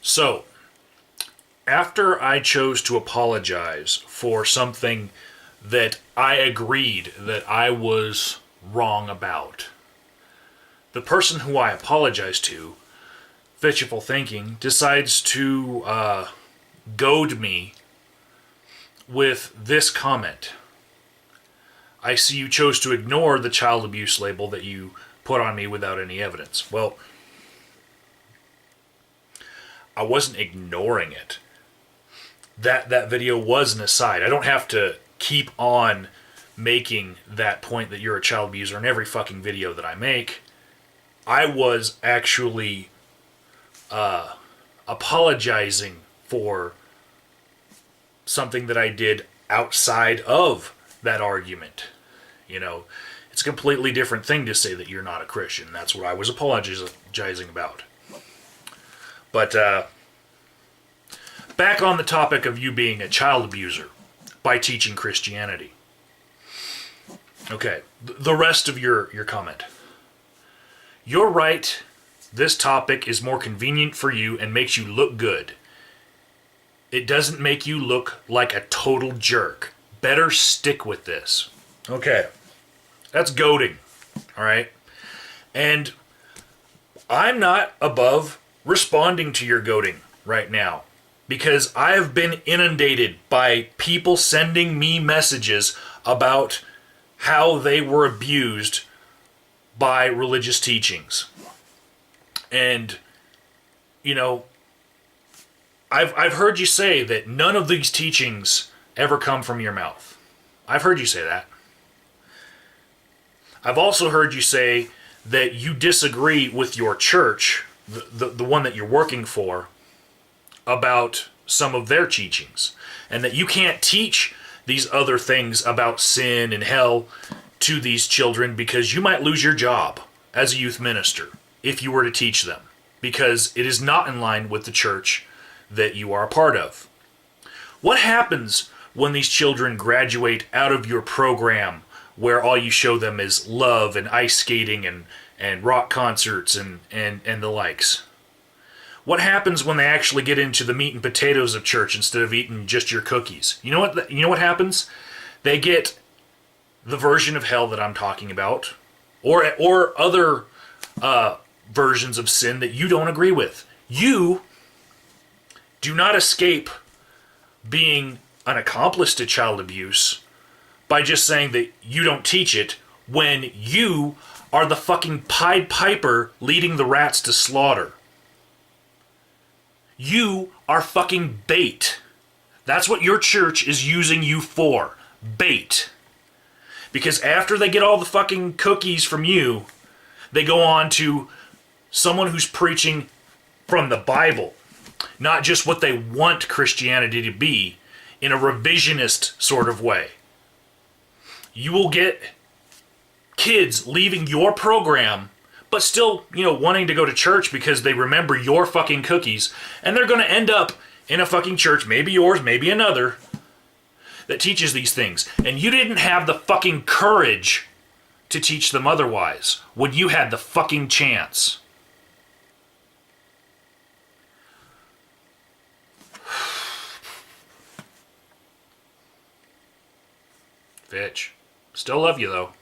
So, after I chose to apologize for something that I agreed that I was wrong about, the person who I apologized to, Fitchyfulthinking, decides to goad me with this comment. I see you chose to ignore the child abuse label that you put on me without any evidence. Well, I wasn't ignoring it. That video was an aside. I don't have to keep on making that point that you're a child abuser in every fucking video that I make. I was actually apologizing for something that I did outside of that argument. You know, it's a completely different thing to say that you're not a Christian. That's what I was apologizing about. But back on the topic of you being a child abuser by teaching Christianity. Okay, the rest of your comment. You're right. This topic is more convenient for you and makes you look good. It doesn't make you look like a total jerk. Better stick with this. Okay, that's goading, all right? And I'm not above responding to your goading right now because I have been inundated by people sending me messages about how they were abused by religious teachings. And, you know, I've heard you say that none of these teachings ever come from your mouth. I've heard you say that. I've also heard you say that you disagree with your church, the one that you're working for, about some of their teachings. And that you can't teach these other things about sin and hell to these children because you might lose your job as a youth minister if you were to teach them. Because it is not in line with the church that you are a part of. What happens when these children graduate out of your program where all you show them is love and ice skating and rock concerts and the likes? What happens when they actually get into the meat and potatoes of church instead of eating just your cookies? You know what happens? They get the version of hell that I'm talking about, or other versions of sin that you don't agree with. You do not escape being an accomplice to child abuse by just saying that you don't teach it when you are the fucking Pied Piper leading the rats to slaughter. You are fucking bait. That's what your church is using you for. Bait. Because after they get all the fucking cookies from you, they go on to someone who's preaching from the Bible. Not just what they want Christianity to be in a revisionist sort of way. You will get kids leaving your program but still, wanting to go to church because they remember your fucking cookies, and they're going to end up in a fucking church, maybe yours, maybe another, that teaches these things. And you didn't have the fucking courage to teach them otherwise when you had the fucking chance. Fitch. Still love you, though.